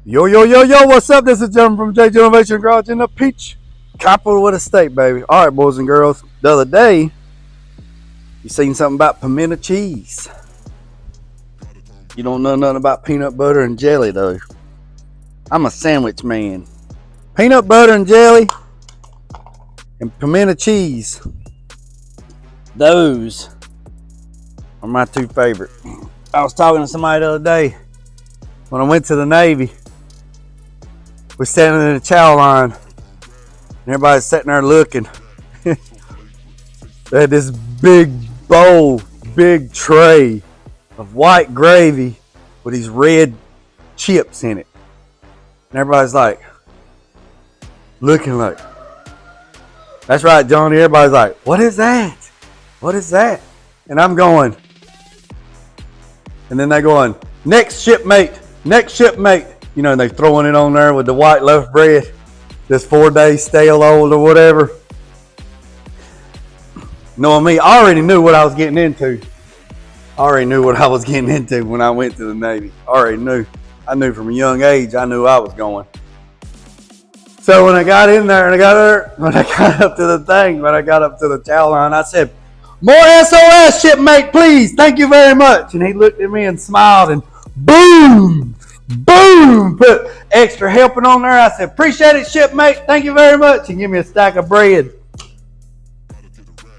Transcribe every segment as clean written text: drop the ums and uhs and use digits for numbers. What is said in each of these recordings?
Yo, yo, yo, yo, what's up? This is John from J Innovation Garage in the Peach capital of the state, baby. All right, boys and girls. The other day, you seen something about pimento cheese. You don't know nothing about peanut butter and jelly, though. I'm a sandwich man. Peanut butter and jelly and pimento cheese. Those are my two favorite. I was talking to somebody the other day when I went to the Navy. We're standing in the chow line, and everybody's sitting there looking. They had this big bowl, big tray of white gravy with these red chips in it. And everybody's like, looking like, that's right, Johnny. Everybody's like, what is that? What is that? And I'm going, and then they're going, next shipmate, next shipmate. You know, and they're throwing it on there with the white loaf bread, this 4 days stale old or whatever. Knowing me, I already knew what I was getting into. I already knew what I was getting into when I went to the Navy. I already knew. I knew from a young age, I knew I was going. So when I got in there, and when I got up to the thing, when I got up to the chow line, I said, more SOS shipmate, please. Thank you very much. And he looked at me and smiled, and boom, boom, put extra helping on there. I said, appreciate it, shipmate. Thank you very much. And give me a stack of bread.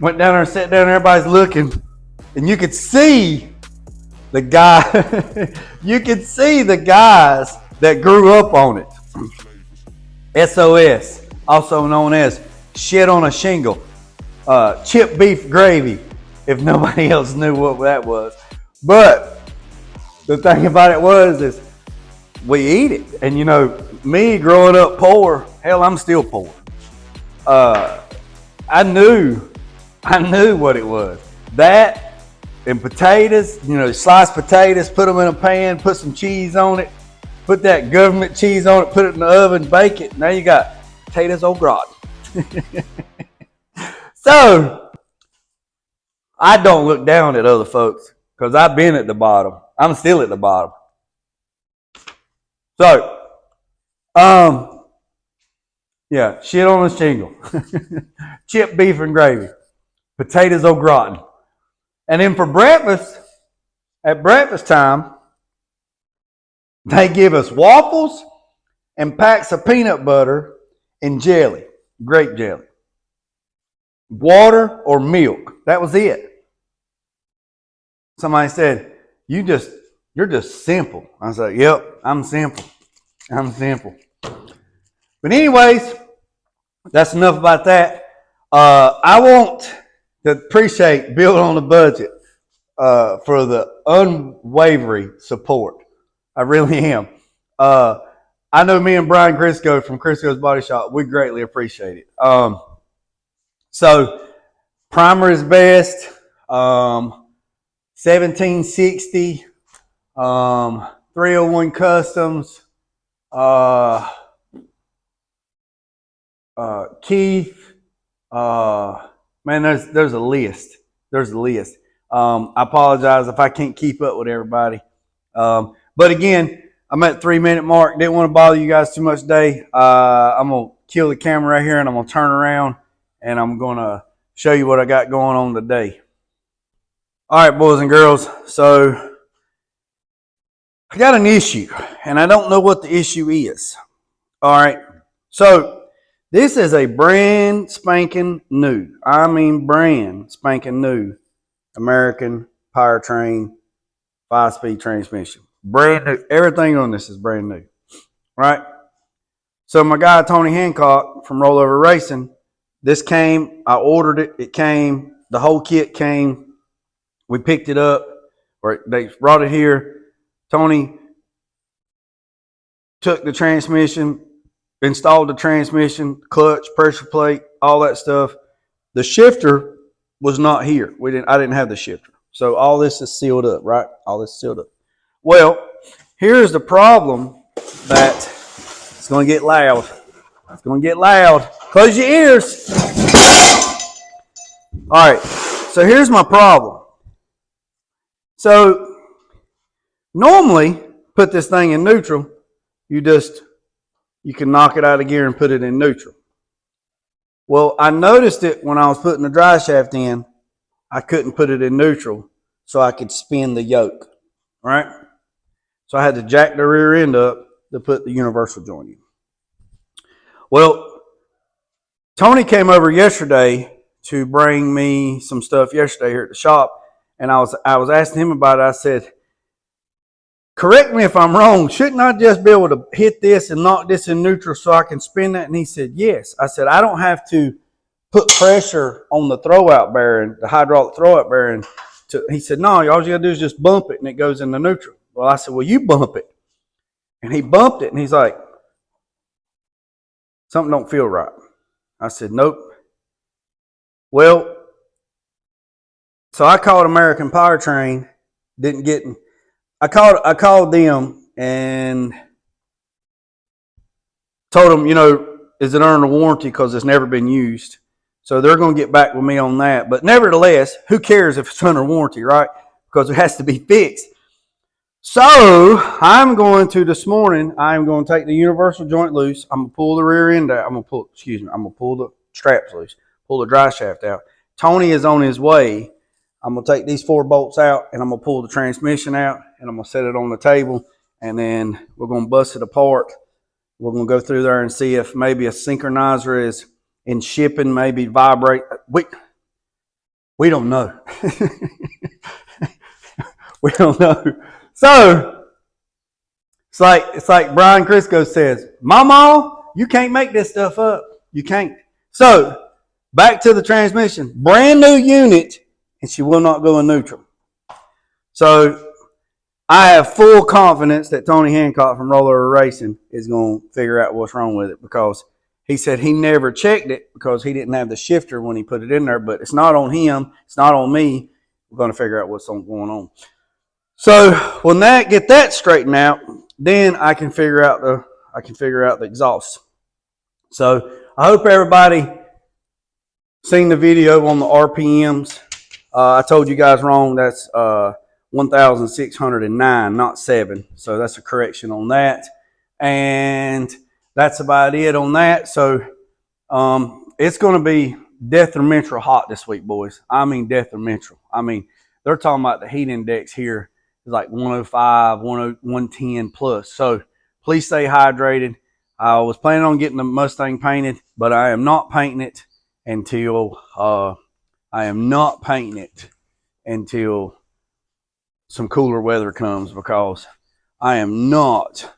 Went down there and sat down, and everybody's looking. And you could see the guy, you could see the guys that grew up on it. SOS, also known as shit on a shingle. Chip beef gravy, if nobody else knew what that was. But the thing about it is we eat it. And you know, me growing up poor, hell, I'm still poor. I knew what it was. That and potatoes, you know, sliced potatoes, put them in a pan, put some cheese on it, put that government cheese on it, put it in the oven, bake it. Now you got potatoes au gratin. So, I don't look down at other folks because I've been at the bottom. I'm still at the bottom. So, yeah, shit on a shingle. Chip beef and gravy. Potatoes au gratin. And then for breakfast, at breakfast time, they give us waffles and packs of peanut butter and jelly, grape jelly. Water or milk. That was it. Somebody said, you're just simple. I was like, yep, I'm simple. I'm simple. But anyways, that's enough about that. I want to appreciate Build on the Budget for the unwavering support. I really am. I know me and Brian Crisco from Crisco's Body Shop, we greatly appreciate it. So, primer is best. 1760, 301 Customs, Keith. Man, there's a list. There's a list. I apologize if I can't keep up with everybody. But again, I'm at 3 minute mark. Didn't want to bother you guys too much today. I'm going to kill the camera right here and I'm going to turn around and I'm going to show you what I got going on today. All right, boys and girls. So I got an issue and I don't know what the issue is. All right. So this is a brand spanking new, brand spanking new American powertrain 5-speed transmission. Brand new. Everything on this is brand new. Right? So my guy, Tony Hancock from Rollover Racing, this came, I ordered it, it came, the whole kit came, we picked it up, or they brought it here. Tony took the transmission, installed the transmission, clutch, pressure plate, all that stuff. The shifter was not here. I didn't have the shifter. So all this is sealed up, right? All this is sealed up. Well, here's the problem that it's going to get loud. It's going to get loud. Close your ears. All right. So here's my problem. So normally, put this thing in neutral, you can knock it out of gear and put it in neutral. Well, I noticed it when I was putting the dry shaft in. I couldn't put it in neutral so I could spin the yoke, right? So I had to jack the rear end up to put the universal joint in. Well, Tony came over yesterday to bring me some stuff yesterday here at the shop, and I was asking him about it. I said, correct me if I'm wrong, shouldn't I just be able to hit this and knock this in neutral so I can spin that? And he said, yes. I said, I don't have to put pressure on the throwout bearing, the hydraulic throwout bearing. He said, no, all you got to do is just bump it and it goes into neutral. Well, I said, well, you bump it. And he bumped it and he's like, something don't feel right. I said, nope. Well, so I called American Powertrain, I called them and told them, is it under warranty because it's never been used. So they're going to get back with me on that. But nevertheless, who cares if it's under warranty, right? Because it has to be fixed. So I'm going to take the universal joint loose. I'm going to pull the rear end out. I'm going to pull the straps loose, pull the dry shaft out. Tony is on his way. I'm going to take these 4 bolts out and I'm going to pull the transmission out and I'm going to set it on the table and then we're going to bust it apart. We're going to go through there and see if maybe a synchronizer is in shipping, maybe vibrate. We don't know. We don't know. So it's like Brian Crisco says, Mama, you can't make this stuff up. You can't. So back to the transmission, brand new unit, and she will not go in neutral. So I have full confidence that Tony Hancock from Roller Racing is going to figure out what's wrong with it because he said he never checked it because he didn't have the shifter when he put it in there, but it's not on him. It's not on me. We're going to figure out what's going on. So when get that straightened out, then I can figure out the exhaust. So I hope everybody seen the video on the RPMs. I told you guys wrong. That's 1,609, not 7. So that's a correction on that. And that's about it on that. So it's going to be detrimental hot this week, boys. I mean detrimental. I mean, they're talking about the heat index here is like 105, 110 plus. So please stay hydrated. I was planning on getting the Mustang painted, but I am not painting it until some cooler weather comes because I am not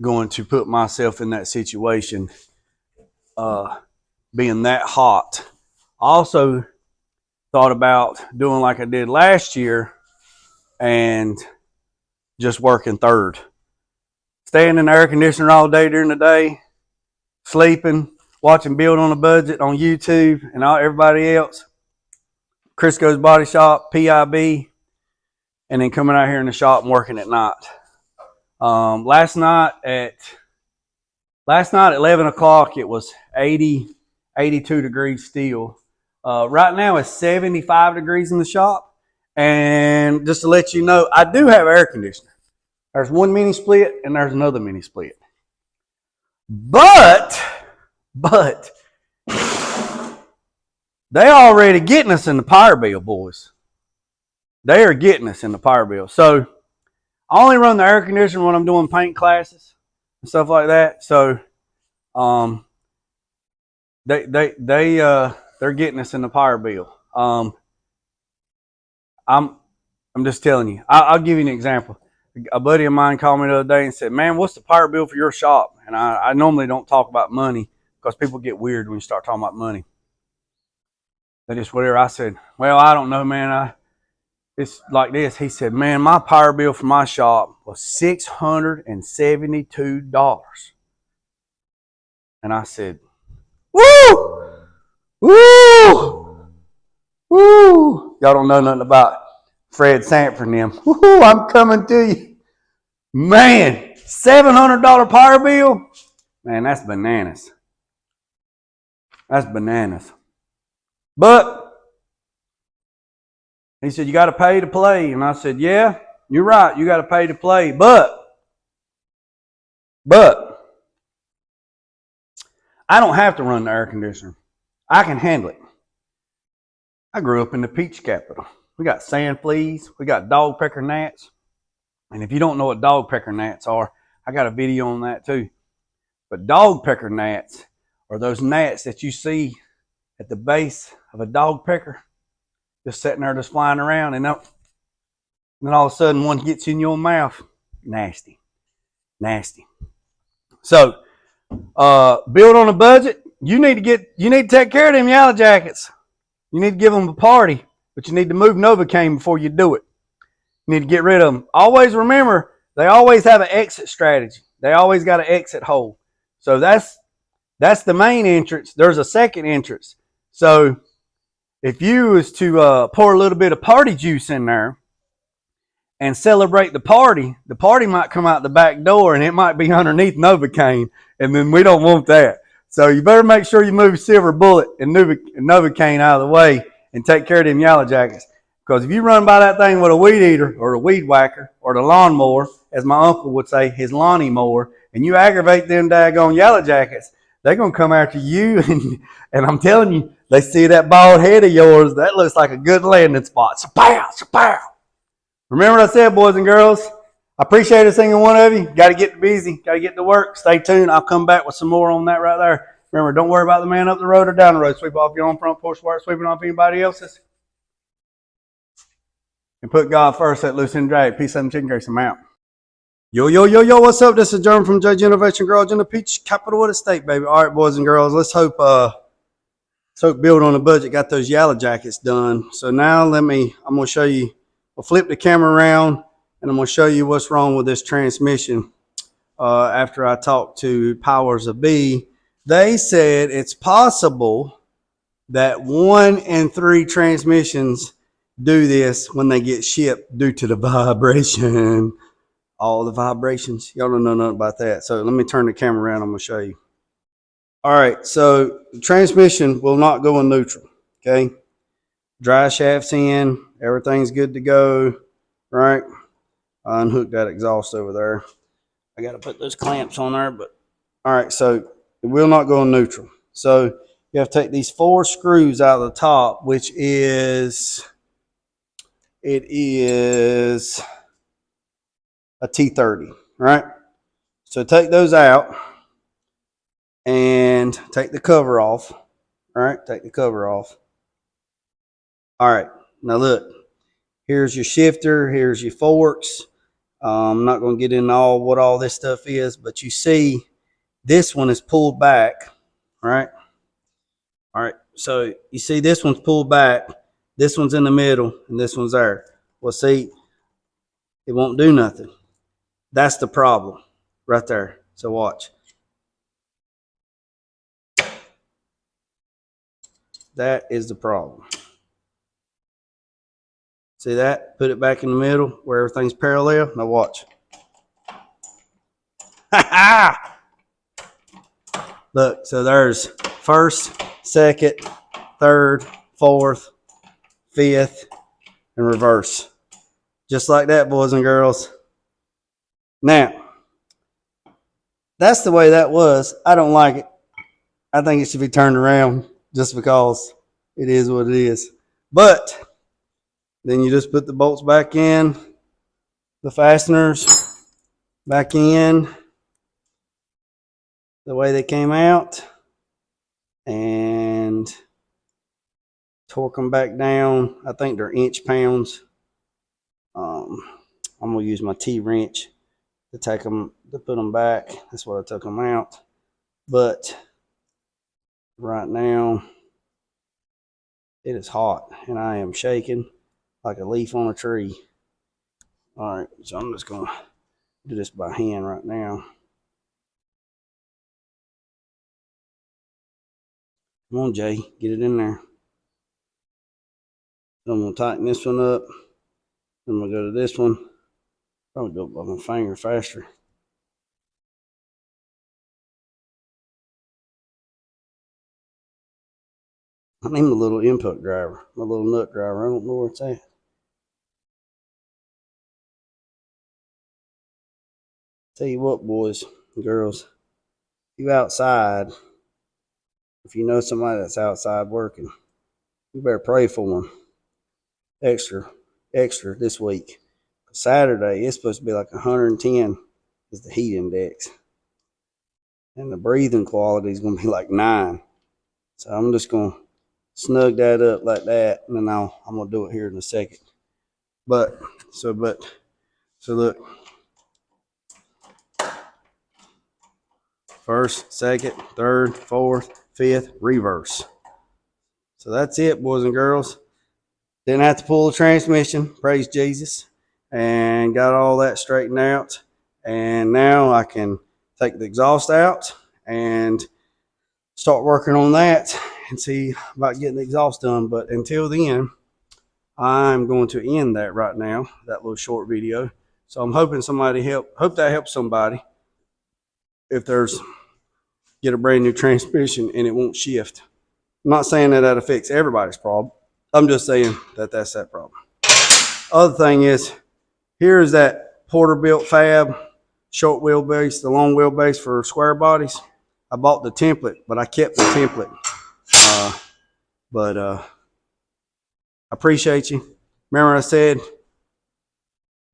going to put myself in that situation being that hot. I also thought about doing like I did last year and just working third. Staying in the air conditioner all day during the day, sleeping, watching Build on a Budget on YouTube and everybody else. Crisco's Body Shop, PIB, and then coming out here in the shop and working at night. Last night at 11 o'clock, it was 82 degrees still. Right now it's 75 degrees in the shop. And just to let you know, I do have air conditioner. There's one mini split and there's another mini split. But they already getting us in the power bill, boys. They are getting us in the power bill. So I only run the air conditioner when I'm doing paint classes and stuff like that. So they're getting us in the power bill. I'm just telling you. I'll give you an example. A buddy of mine called me the other day and said, man, what's the power bill for your shop? And I normally don't talk about money because people get weird when you start talking about money. They just whatever. I said, well, I don't know, man. It's like this. He said, man, my power bill for my shop was $672. And I said, woo! Woo! Woo! Y'all don't know nothing about Fred Sanford and them. Woo! I'm coming to you. Man, $700 power bill? Man, that's bananas. That's bananas. But he said, you got to pay to play. And I said, yeah, you're right. You got to pay to play. But But I don't have to run the air conditioner. I can handle it. I grew up in the peach capital. We got sand fleas. We got dog pecker gnats. And if you don't know what dog pecker gnats are, I got a video on that too. But dog pecker gnats are those gnats that you see at the base of a dog pecker, just sitting there, just flying around, and then all of a sudden one gets in your mouth. Nasty, nasty. So, build on a budget. You need to take care of them yellow jackets. You need to give them a party, but you need to move Novocaine before you do it. You need to get rid of them. Always remember, they always have an exit strategy. They always got an exit hole. So that's the main entrance. There's a second entrance. So if you was to pour a little bit of party juice in there and celebrate the party might come out the back door and it might be underneath Novocaine, and then we don't want that. So you better make sure you move Silver Bullet and Novocaine out of the way and take care of them yellow jackets. Because if you run by that thing with a weed eater or a weed whacker or the lawnmower, as my uncle would say, his lawny mower, and you aggravate them daggone yellow jackets, they're going to come after you. And I'm telling you, they see that bald head of yours. That looks like a good landing spot. Shapow, shapow. Remember what I said, boys and girls? I appreciate every single one of you. Got to get busy. Got to get to work. Stay tuned. I'll come back with some more on that right there. Remember, don't worry about the man up the road or down the road. Sweep off your own front porch while sweeping off anybody else's. And put God first at loose and drag. Peace, and chicken grease. I'm out. Yo, yo, yo, yo, what's up? This is Jeremy from JG Innovation Garage in the Peach capital of the state, baby. All right, boys and girls, let's hope build on a budget got those yellow jackets done. So now I'm going to show you, we'll flip the camera around, and I'm going to show you what's wrong with this transmission. After I talked to Powers of B, they said it's possible that 1 in 3 transmissions do this when they get shipped due to the vibration. All the vibrations. Y'all don't know nothing about that. So let me turn the camera around. I'm going to show you. All right. So the transmission will not go in neutral. Okay. Dry shaft's in. Everything's good to go. Right. I unhooked that exhaust over there. I got to put those clamps on there. But all right. So it will not go in neutral. So you have to take these 4 screws out of the top, which is... It is a T30, right? So take those out and take the cover off, all right? Take the cover off. All right, now look, here's your shifter, here's your forks. I'm not going to get into what all this stuff is, but you see this one is pulled back, right? All right, so you see this one's pulled back. This one's in the middle, and this one's there. Well, see, it won't do nothing. That's the problem right there. So watch. That is the problem. See that? Put it back in the middle where everything's parallel. Now watch. Look, so there's first, second, third, fourth, fifth, and reverse. Just like that, boys and girls. Now, that's the way that was. I don't like it. I think it should be turned around just because it is what it is. But then you just put the bolts back in, the fasteners back in the way they came out, and torque them back down. I think they're inch pounds. I'm gonna use my T-wrench to put them back. That's what I took them out. But right now it is hot and I am shaking like a leaf on a tree. All right, so I'm just gonna do this by hand right now. Come on, Jay, get it in there. I'm gonna tighten this one up. I'm gonna go to this one. Probably do it by my finger faster. I need my little input driver, my little nut driver. I don't know where it's at. Tell you what, boys, girls, you outside, if you know somebody that's outside working, you better pray for them extra this week. Saturday, it's supposed to be like 110 is the heat index. And the breathing quality is going to be like 9. So I'm just going to snug that up like that, and then I'm going to do it here in a second. But look. First, second, third, fourth, fifth, reverse. So that's it, boys and girls. Didn't have to pull the transmission, praise Jesus, and got all that straightened out. And now I can take the exhaust out and start working on that and see about getting the exhaust done. But until then, I'm going to end that right now, that little short video. So I'm hoping hope that helps somebody if there's get a brand new transmission and it won't shift. I'm not saying that that'll fix everybody's problem. I'm just saying that that's that problem. Other thing is, here is that Porter-built fab, short wheelbase, the long wheelbase for square bodies. I bought the template, but I kept the template. I appreciate you. Remember I said,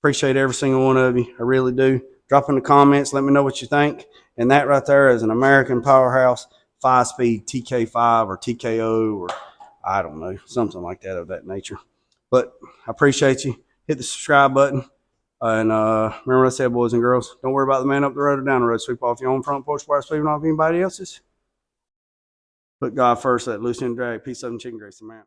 appreciate every single one of you. I really do. Drop in the comments. Let me know what you think. And that right there is an American Powerhouse 5-speed TK5 or TKO or I don't know, something like that of that nature. But I appreciate you. Hit the subscribe button. And remember what I said, boys and girls. Don't worry about the man up the road or down the road. Sweep off your own front porch while sweeping off anybody else's. Put God first. Let loose and drag. Peace, love, and chicken grace. I'm out.